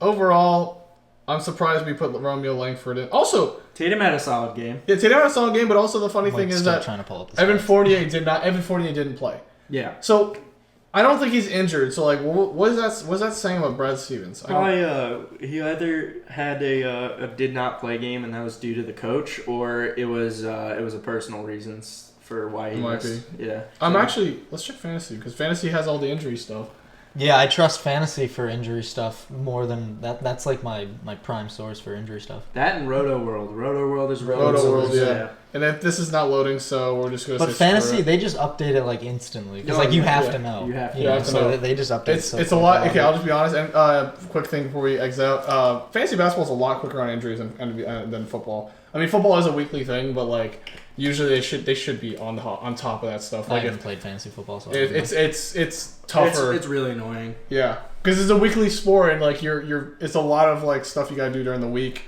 overall, I'm surprised we put Romeo Langford in. Also, Tatum had a solid game. yeah, today had a solid game, but also the funny I'm, thing is still that trying to pull up this Evan stats. Fournier didn't play. Yeah. So, I don't think he's injured. So, like, what is that saying about Brad Stevens? Probably he either had a did not play game and that was due to the coach, or it was a personal reasons for why he Might missed. be. Yeah. Let's check fantasy because fantasy has all the injury stuff. Yeah, I trust fantasy for injury stuff more than that. That's like my prime source for injury stuff. That and Roto World. Roto World is Roto World, yeah. And if this is not loading, so we're just going to But fantasy, they just update it like instantly because you have to know. You have to know. to so know. They just update. It's a lot. Okay, I'll just be honest. And quick thing before we exit out. Fantasy basketball is a lot quicker on injuries than football. I mean, football is a weekly thing, but like usually they should be on top of that stuff. Like I haven't played fantasy football, so it's tougher. It's really annoying. Yeah, because it's a weekly sport, and like it's a lot of like stuff you gotta do during the week.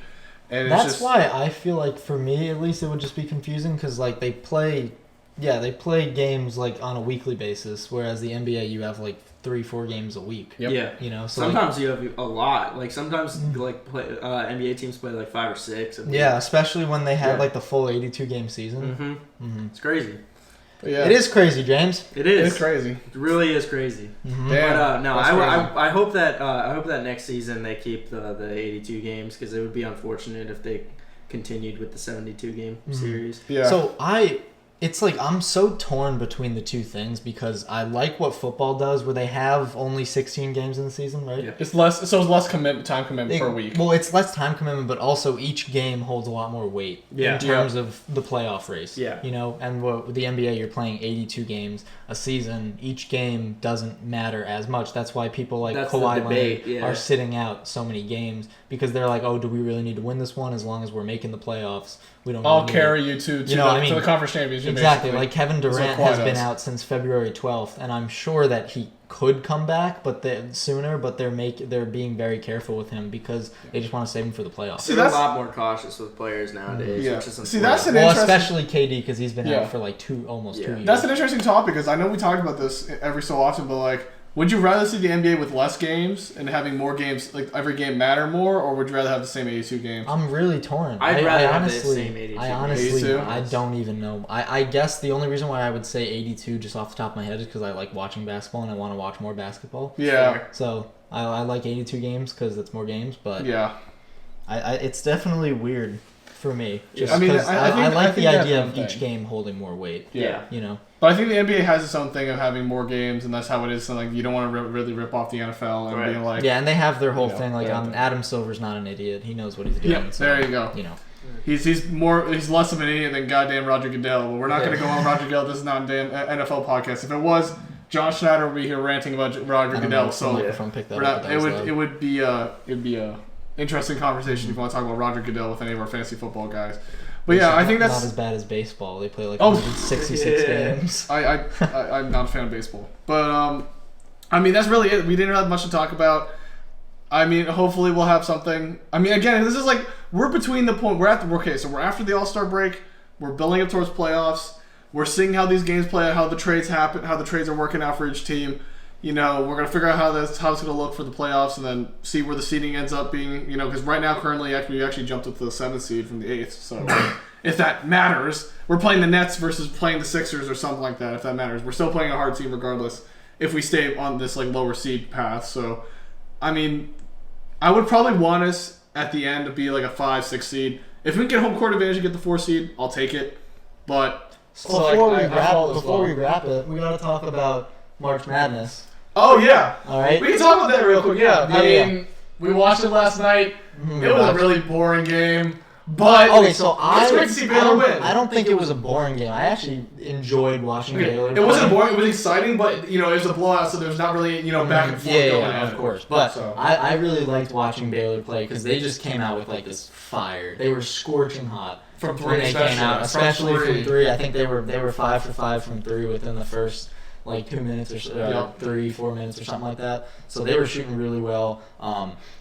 And that's why I feel like for me at least it would just be confusing because like they play games like on a weekly basis, whereas the NBA you have like 3-4 games a week. Yep. Yeah, you know. So sometimes you have a lot. Like sometimes NBA teams play like 5 or 6. Yeah, especially when they have like the full 82 game season. It's crazy. Yeah. It is crazy, James. It is. It's crazy. It really is crazy. Damn, But no, that's I hope that next season they keep the 82 games because it would be unfortunate if they continued with the 72 game series. Yeah. So it's like I'm so torn between the two things because I like what football does where they have only 16 games in the season, right? Yeah. It's less time commitment per week. Well, it's less time commitment, but also each game holds a lot more weight in terms of the playoff race. Yeah. You know, and with the NBA, you're playing 82 games a season. Each game doesn't matter as much. That's why people like Kawhi Leonard are sitting out so many games because they're like, oh, do we really need to win this one? As long as we're making the playoffs, we don't. I'll carry you to the conference championship. Exactly. Basically. Like Kevin Durant has been out since February 12th, and I'm sure that he could come back, but sooner. But they're being very careful with him because they just want to save him for the playoffs. They're a lot more cautious with players nowadays. Yeah. Which is that's an especially KD because he's been out for like almost 2 years. That's an interesting topic because I know we talk about this every so often, but like, would you rather see the NBA with less games and having more games, like every game matter more, or would you rather have the same 82 games? I'm really torn. I'd rather have the same 82. I honestly, 82? I don't even know. I guess the only reason why I would say 82 just off the top of my head is because I like watching basketball and I want to watch more basketball. Yeah. So I like 82 games because it's more games, but yeah, it's definitely weird for me. Just I mean, I like the idea of thing. each game holding more weight. Yeah. You know. But I think the NBA has its own thing of having more games, and that's how it is. So like, you don't want to really rip off the NFL and being like, yeah, and they have their whole thing. Like, Adam Silver's not an idiot; he knows what he's doing. Yeah, so, there you go. You know, he's less of an idiot than goddamn Roger Goodell. But we're not going to go on Roger Goodell. This is not a damn NFL podcast. If it was, John Schneider would be here ranting about Roger Goodell. So it would be a interesting conversation if you want to talk about Roger Goodell with any of our fantasy football guys. But yeah, I think that's not as bad as baseball. They play like 166 games. I'm not a fan of baseball, but I mean that's really it. We didn't have much to talk about. I mean, hopefully we'll have something. I mean, again, this is like we're between the point. We're after the All-Star break. We're building up towards playoffs. We're seeing how these games play out, how the trades happen, how the trades are working out for each team. You know, we're gonna figure out how it's going to look for the playoffs, and then see where the seeding ends up being. You know, because right now, currently, we actually jumped up to the 7th seed from the 8th. So, if that matters, we're playing the Nets versus playing the Sixers or something like that. If that matters, we're still playing a hard team regardless. If we stay on this like lower seed path, so I mean, I would probably want us at the end to be like a 5-6 seed. If we can get home court advantage and get the 4 seed, I'll take it. But before we wrap it, we gotta talk about March Madness. Oh yeah. All right. We can talk about that real quick. Yeah. I mean, we watched it last night. It was a really boring game. But okay, so it's great to see Baylor win. I don't think it was a boring game. I actually enjoyed watching Baylor. It wasn't boring. It was exciting, but you know, it was a blowout, so there's not really back and forth going on. Of course. But I really liked watching Baylor play because they just came out with like this fire. They were scorching hot from three. When they came out, especially from 3. I think they were 5 for 5 from 3 within the first like 2 minutes or so, 3-4 minutes or something like that. So they were shooting really well.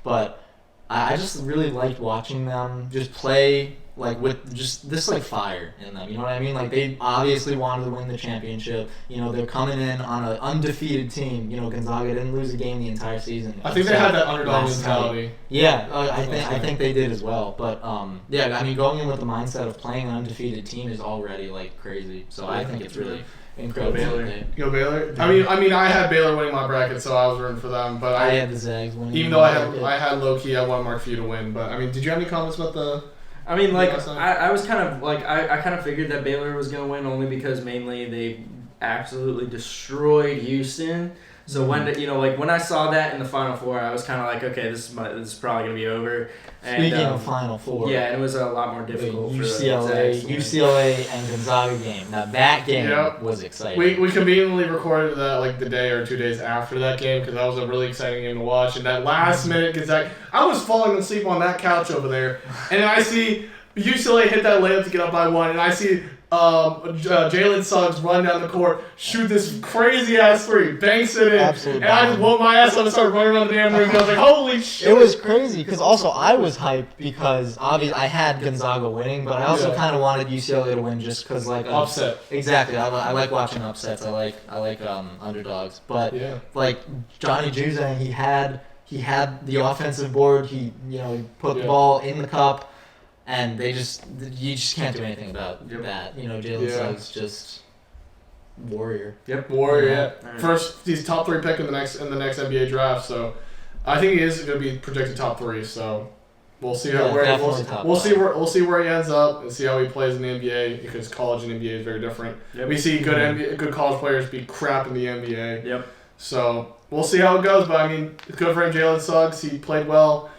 But I just really liked watching them just play like with just this like fire in them. You know what I mean? Like they obviously wanted to win the championship. You know, they're coming in on an undefeated team. You know, Gonzaga didn't lose a game the entire season. I think they had that underdog mentality. Yeah, I think they did as well. But yeah, I mean, going in with the mindset of playing an undefeated team is already like crazy. So I think it's really incredible. Go Baylor. I mean, I had Baylor winning my bracket, so I was rooting for them. But I had the Zags winning. Even though I had low key, I want Mark Few to win. But I mean, did you have any comments about the? I mean, like I was kind of like I kind of figured that Baylor was gonna win only because mainly absolutely destroyed Houston. So when I saw that in the Final Four, I was kind of like, okay, this is probably gonna be over. And, Speaking of Final Four, yeah, and it was a lot more difficult. UCLA and Gonzaga game. Now that game was exciting. We conveniently recorded that like the day or 2 days after that game because that was a really exciting game to watch. And that last minute Gonzaga, I was falling asleep on that couch over there, and I see UCLA hit that layup to get up by 1, and I see Jalen Suggs run down the court, shoot this crazy ass 3, banks it in, Absolutely. and I just woke my ass up and started running around the damn room. And I was like, holy shit! It was crazy because also I was hyped because obviously I had Gonzaga winning, but I also kind of wanted UCLA to win just because like upset. Exactly, I like watching upsets. I like underdogs, but like Johnny Juzang, he had the offensive board. He put the ball in the cup. And you just can't do anything about that. Jalen Suggs just warrior. Yep, warrior. Yeah. First, he's top 3 pick in the next NBA draft. So, I think he is going to be projected top 3. So, we'll see we'll see where he ends up and see how he plays in the NBA because college and NBA is very different. Yep. We see good college players be crap in the NBA. Yep. So we'll see how it goes. But I mean, it's good for him. Jalen Suggs, he played well.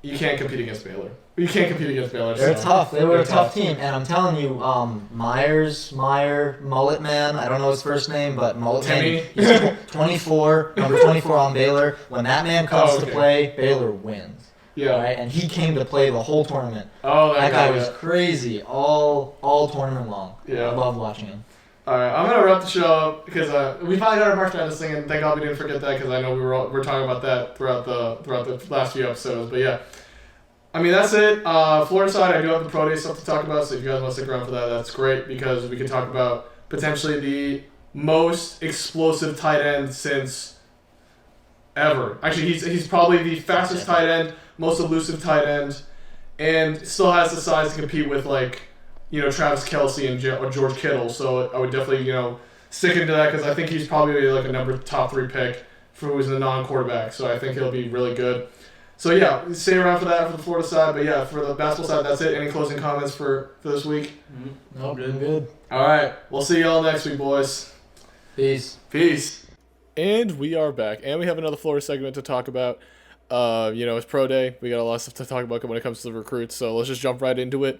You can't compete against Baylor. They're tough. They were a tough team, and I'm telling you, Mullet Man. I don't know his first name, but Mullet Man. He's 24, number 24 on Baylor. When that man comes to play, Baylor wins. Yeah. Right, and he came to play the whole tournament. Oh, that guy was crazy all tournament long. Yeah. I loved watching him. All right, I'm gonna wrap the show up because we finally got our March Madness thing, and thank God we didn't forget that because I know we were talking about that throughout the last few episodes. But yeah. I mean, that's it. Florida side, I do have the Pro Day stuff to talk about, so if you guys want to stick around for that, that's great because we can talk about potentially the most explosive tight end since ever. Actually, he's probably the fastest tight end, most elusive tight end, and still has the size to compete with, Travis Kelce and George Kittle. So I would definitely, stick into that because I think he's probably like a top 3 pick for who's a non-quarterback. So I think he'll be really good. So, yeah, stay around for that for the Florida side. But, yeah, for the basketball side, that's it. Any closing comments for this week? No, good. All right. We'll see y'all next week, boys. Peace. And we are back. And we have another Florida segment to talk about. It's Pro Day. We got a lot of stuff to talk about when it comes to the recruits. So let's just jump right into it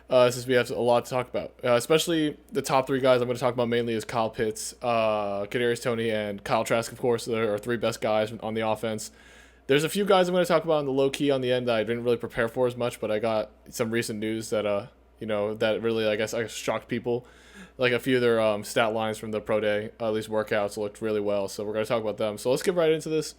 since we have a lot to talk about. Especially the top 3 guys I'm going to talk about mainly is Kyle Pitts, Kadarius Toney, and Kyle Trask, of course. They're our 3 best guys on the offense. There's a few guys I'm going to talk about on the low key on the end that I didn't really prepare for as much, but I got some recent news that that really I guess shocked people. Like a few of their stat lines from the Pro Day, at least workouts, looked really well. So we're going to talk about them. So let's get right into this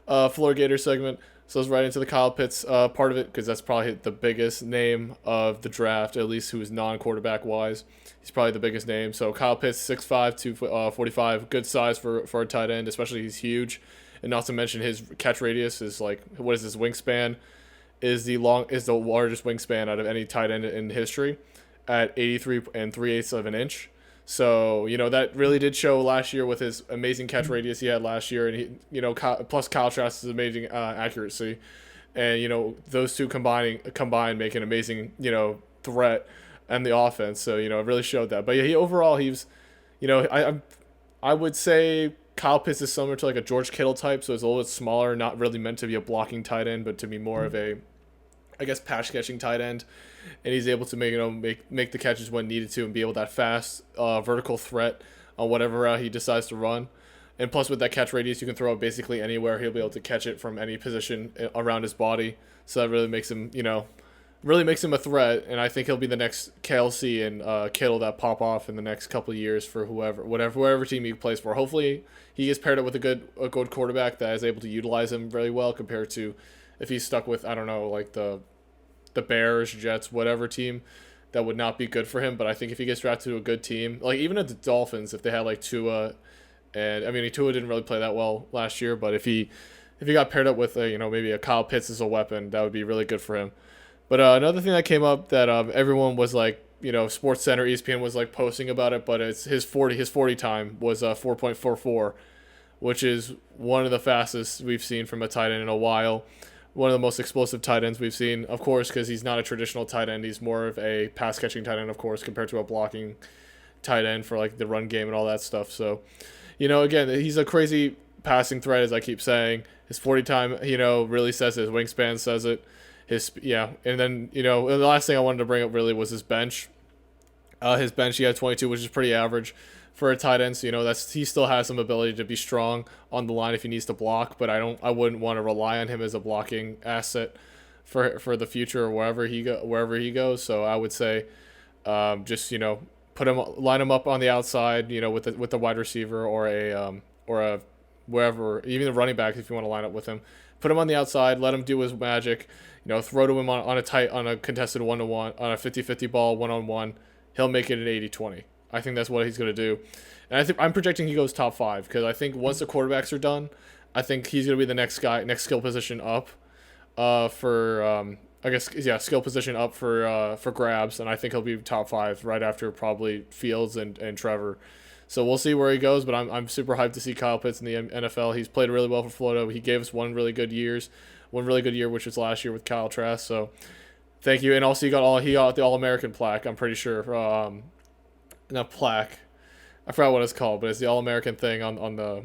Florida Gators segment. So let's right into the Kyle Pitts part of it because that's probably the biggest name of the draft, at least who is non-quarterback wise. He's probably the biggest name. So Kyle Pitts, 6'5", 245, good size for a tight end, especially he's huge. And not to mention his catch radius is what is his wingspan? Is the largest wingspan out of any tight end in history, at 83 3/8 of an inch. So that really did show last year with his amazing catch radius he had last year, and plus Kyle Trask's amazing accuracy, and those two combined make an amazing threat and the offense. So it really showed that. But yeah, he's I would say Kyle Pitts is similar to like a George Kittle type, so it's a little bit smaller, not really meant to be a blocking tight end, but to be more of a, I guess, pass catching tight end, and he's able to make the catches when needed to and be able that fast vertical threat on whatever route he decides to run. And plus with that catch radius, you can throw it basically anywhere. He'll be able to catch it from any position around his body, so that really makes him a threat, and I think he'll be the next Kelce and Kittle that pop off in the next couple of years for whatever team he plays for. Hopefully, he gets paired up with a good quarterback that is able to utilize him very well compared to if he's stuck with like the Bears, Jets, whatever team that would not be good for him. But I think if he gets drafted to a good team, like even at the Dolphins, if they had like Tua, and I mean Tua didn't really play that well last year, but if he got paired up with maybe a Kyle Pitts as a weapon, that would be really good for him. But another thing that came up that everyone was like, Sports Center, ESPN was like posting about it, but it's his 40 time was 4.44, which is one of the fastest we've seen from a tight end in a while. One of the most explosive tight ends we've seen, of course, because he's not a traditional tight end. He's more of a pass catching tight end, of course, compared to a blocking tight end for like the run game and all that stuff. So, again, he's a crazy passing threat, as I keep saying. His 40 time, really says it. His wingspan says it. And then, the last thing I wanted to bring up really was his bench. His bench, he had 22, which is pretty average for a tight end. So, he still has some ability to be strong on the line if he needs to block, but I wouldn't want to rely on him as a blocking asset for the future or wherever he goes. So I would say, just, line him up on the outside, with the wide receiver or a wherever, even the running back if you want to line up with him. Put him on the outside, let him do his magic, throw to him on a contested 1-to-1, on a 50-50 ball 1-on-1. He'll make it an 80-20. I think that's what he's going to do. And I'm projecting he goes top 5 because I think once the quarterbacks are done, I think he's going to be the next skill position up skill position up for grabs, and I think he'll be top 5 right after probably Fields and Trevor. So we'll see where he goes, but I'm super hyped to see Kyle Pitts in the NFL. He's played really well for Florida. He gave us one really good year, which was last year with Kyle Trask. So thank you. And also he got the All-American plaque, I'm pretty sure. Not plaque. I forgot what it's called, but it's the All-American thing on the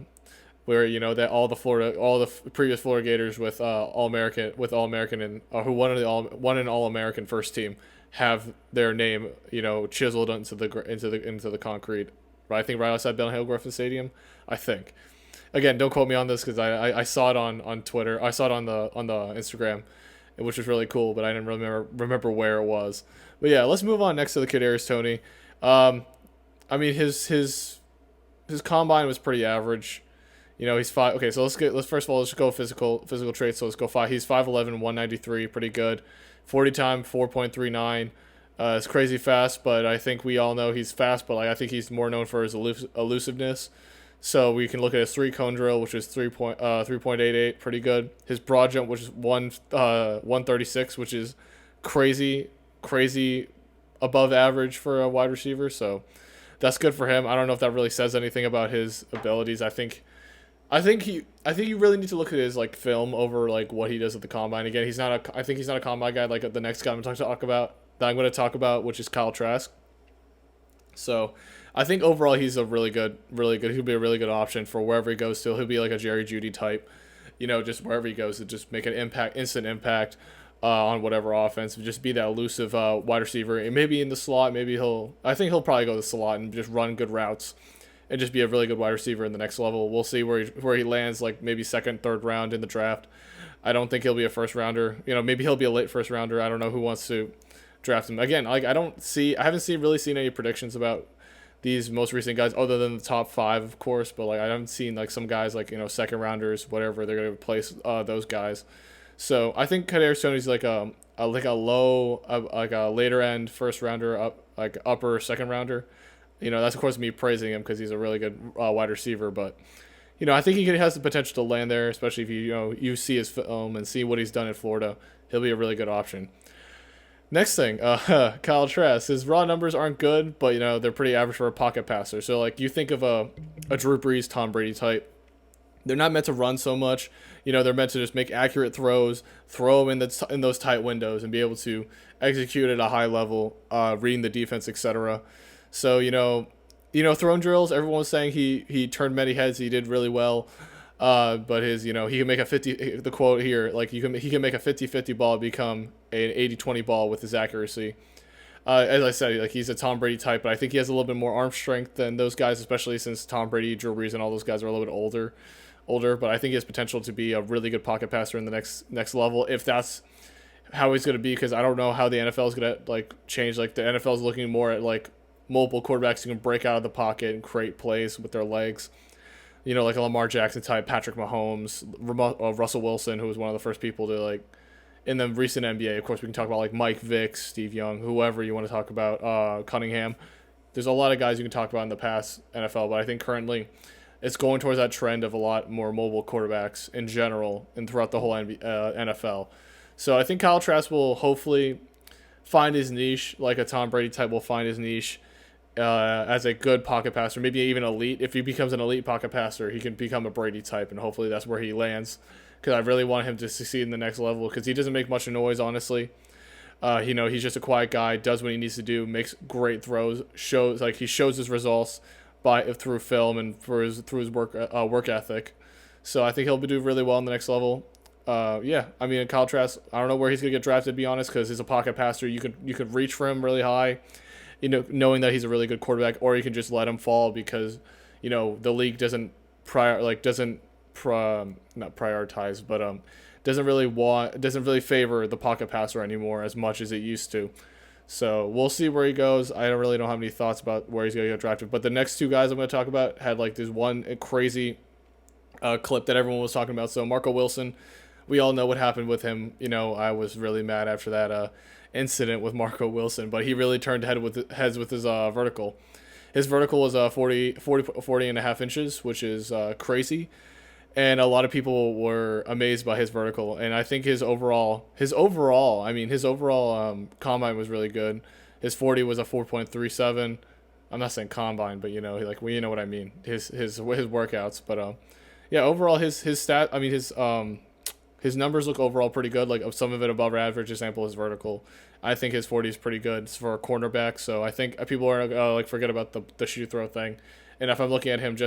where that all the previous Florida Gators with All-American and who won an All-American first team have their name chiseled into the concrete. I think right outside Ben Hill Griffin Stadium. I think. Again, don't quote me on this because I saw it on Twitter. I saw it on the Instagram, which was really cool, but I didn't really remember where it was. But yeah, let's move on next to the Kadarius Toney. His combine was pretty average. He's 5. Okay, so let's first of all let's go physical traits. So let's go 5. He's 5'11", 193, pretty good. 40 time 4.39. It's crazy fast, but I think we all know he's fast, but I think he's more known for his elusiveness. So we can look at his 3-cone drill, which is 3.88, pretty good. His broad jump, which is 136, which is crazy above average for a wide receiver. So that's good for him. I don't know if that really says anything about his abilities. I think you really need to look at his film over what he does at the combine. Again, I think he's not a combine guy like the next guy I'm going to talk about, which is Kyle Trask. So I think overall he's a really good. He'll be a really good option for wherever he goes to. He'll be like a Jerry Jeudy type, just wherever he goes to just make an instant impact on whatever offense. Just be that elusive wide receiver, and maybe in the slot. I think he'll probably go to the slot and just run good routes, and just be a really good wide receiver in the next level. We'll see where he lands, maybe second, third round in the draft. I don't think he'll be a first rounder. Maybe he'll be a late first rounder. I don't know who wants to draft him. Again, I haven't really seen any predictions about these most recent guys other than the top 5, of course, but I haven't seen some guys second rounders, whatever, they're going to replace those guys. So I think Kadarius Toney's a later end first rounder, upper second rounder. That's of course me praising him because he's a really good wide receiver, but I think he has the potential to land there, especially if you see his film and see what he's done in Florida. He'll be a really good option. Next thing, Kyle Trask. His raw numbers aren't good, but they're pretty average for a pocket passer. So you think of a Drew Brees, Tom Brady type. They're not meant to run so much. They're meant to just make accurate throws, throw them in those tight windows, and be able to execute at a high level, reading the defense, etc. So throwing drills. Everyone was saying he turned many heads. He did really well. But his, he can make a 50, the quote here, he can make a 50-50 ball become an 80-20 ball with his accuracy. As I said, he's a Tom Brady type, but I think he has a little bit more arm strength than those guys, especially since Tom Brady, Drew Brees, and all those guys are a little bit older. But I think he has potential to be a really good pocket passer in the next level, if that's how he's going to be, because I don't know how the NFL is going to change. The NFL is looking more at multiple quarterbacks who can break out of the pocket and create plays with their legs. Like a Lamar Jackson type, Patrick Mahomes, Russell Wilson, who was one of the first people to in the recent NBA. Of course, we can talk about Mike Vick, Steve Young, whoever you want to talk about, Cunningham. There's a lot of guys you can talk about in the past NFL, but I think currently it's going towards that trend of a lot more mobile quarterbacks in general and throughout the whole NFL. So I think Kyle Trask will hopefully find his niche, like a Tom Brady type will find his niche. As a good pocket passer, maybe even elite. If he becomes an elite pocket passer, he can become a Brady type, and hopefully that's where he lands, because I really want him to succeed in the next level, because he doesn't make much noise, honestly. He's just a quiet guy, does what he needs to do, makes great throws, shows his results through film and through his work ethic. So I think he'll do really well on the next level. Kyle Trask, I don't know where he's gonna get drafted, to be honest, because he's a pocket passer. You could reach for him really high, knowing that he's a really good quarterback, or you can just let him fall because, the league doesn't doesn't really favor the pocket passer anymore as much as it used to. So we'll see where he goes. I don't have any thoughts about where he's going to get drafted. But the next two guys I'm going to talk about had this one crazy clip that everyone was talking about. So Marco Wilson, we all know what happened with him. I was really mad after that incident with Marco Wilson, but he really turned heads with his vertical. His vertical was 40 and a half inches, which is crazy. And a lot of people were amazed by his vertical, and I think his overall combine was really good. His 40 was a 4.37. I'm not saying combine, but you know what I mean. His workouts, but overall his numbers look overall pretty good. Like some of it above average. Example, his vertical. I think his 40 is pretty good for a cornerback. So I think people are forget about the shoot throw thing. And if I'm looking at him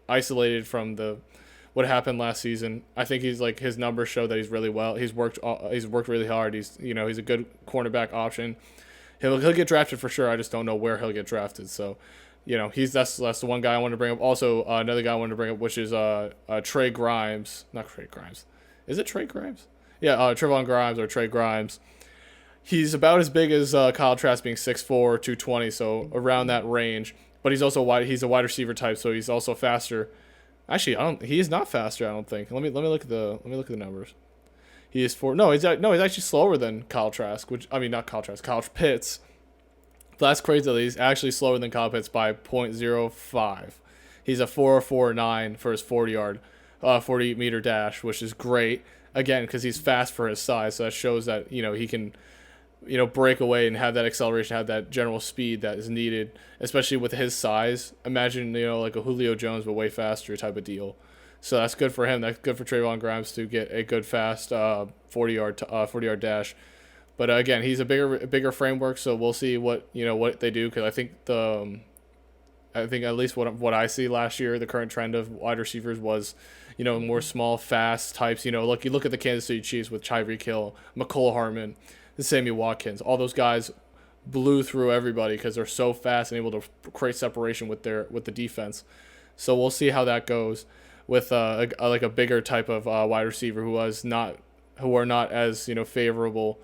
isolated from what happened last season, I think his numbers show that he's really well. He's worked really hard. He's a good cornerback option. He'll get drafted for sure. I just don't know where he'll get drafted. So, that's the one guy I wanted to bring up. Also, another guy I wanted to bring up, which is Trey Grimes. Not Trey Grimes. Is it Trey Grimes? Yeah, Trevon Grimes or Trey Grimes. He's about as big as Kyle Trask, being 6'4", 220, so around that range. But he's also he's a wide receiver type, so he's also faster. Actually, he is not faster, I don't think. Let me look at the numbers. He is he's actually slower than Kyle Trask, not Kyle Trask, Kyle Pitts. But that's crazy that he's actually slower than Kyle Pitts by 0.05. He's a 4.49 for his 40-meter dash, which is great. Again, because he's fast for his size, so that shows that he can break away and have that acceleration, have that general speed that is needed, especially with his size. Imagine, like a Julio Jones, but way faster type of deal. So that's good for him. That's good for Trevon Grimes to get a good, fast 40-yard dash. But again, he's a bigger framework, so we'll see what they do, because I think at least what I see last year, the current trend of wide receivers was, more small, fast types. You look at the Kansas City Chiefs with Tyreek Hill, McCole Hardman, Sammy Watkins. All those guys blew through everybody because they're so fast and able to create separation with the defense. So we'll see how that goes with a bigger type of wide receiver who are not as favorable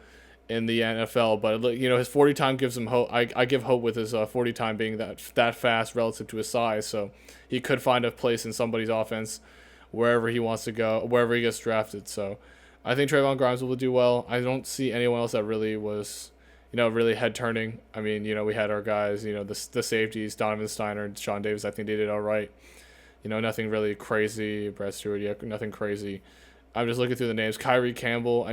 in the NFL. But his 40 time gives him hope. I give hope with his 40 time being that fast relative to his size. So he could find a place in somebody's offense wherever he wants to go, wherever he gets drafted. So I think Trevon Grimes will do well. I don't see anyone else that really was, really head turning. We had our guys, the safeties, Donovan Steiner and Sean Davis. I think they did all right. Nothing really crazy. Brad Stewart, nothing crazy. I'm just looking through the names. Kyrie Campbell,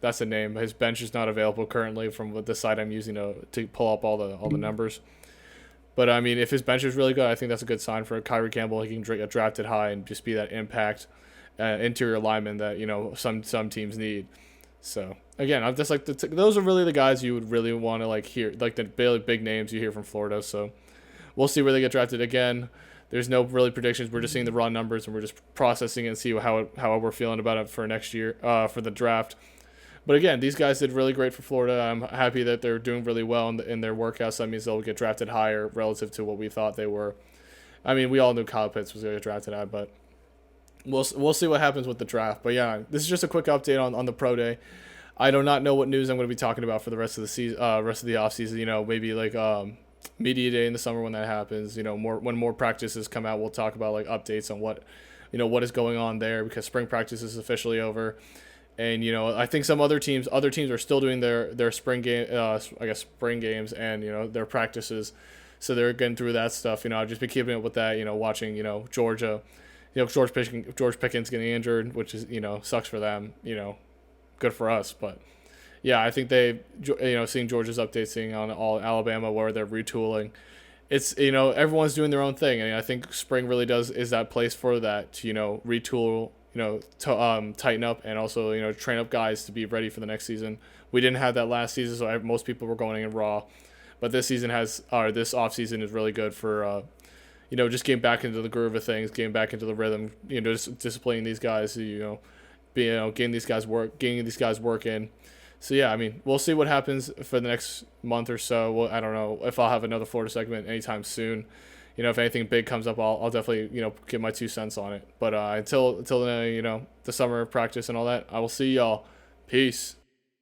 that's a name. His bench is not available currently from the site I'm using to pull up all the numbers. But if his bench is really good, I think that's a good sign for Kyrie Campbell. He can get drafted high and just be that impact interior lineman that some teams need. So again, I'm just those are really the guys you would really want to hear, the big names you hear from Florida. So we'll see where they get drafted. Again, there's no really predictions. We're just seeing the raw numbers and we're just processing it and see how we're feeling about it for next year for the draft. But again, these guys did really great for Florida. I'm happy that they're doing really well in their workouts. That means they'll get drafted higher relative to what we thought they were. We all knew Kyle Pitts was going to get drafted high, but we'll see what happens with the draft. But yeah, this is just a quick update on the pro day. I do not know what news I'm going to be talking about for the rest of the season, rest of the off season. Maybe media day in the summer when that happens. When more practices come out, we'll talk about updates on what is going on there, because spring practice is officially over. And I think some other teams are still doing their spring game, spring games and their practices, so they're getting through that stuff. I've just been keeping up with that. Watching Georgia, George Pickens getting injured, which is sucks for them. Good for us, but yeah, I think seeing Georgia's updates, seeing on all Alabama where they're retooling. It's everyone's doing their own thing, and I think spring really is that place for that to retool tighten up and also, train up guys to be ready for the next season. We didn't have that last season, so most people were going in raw. But this off season is really good for, just getting back into the groove of things, getting back into the rhythm, just disciplining these guys, getting these guys work in. So yeah, I mean, we'll see what happens for the next month or so. Well, I don't know if I'll have another Florida segment anytime soon. If anything big comes up, I'll definitely, give my 2 cents on it. But until the summer practice and all that, I will see y'all. Peace.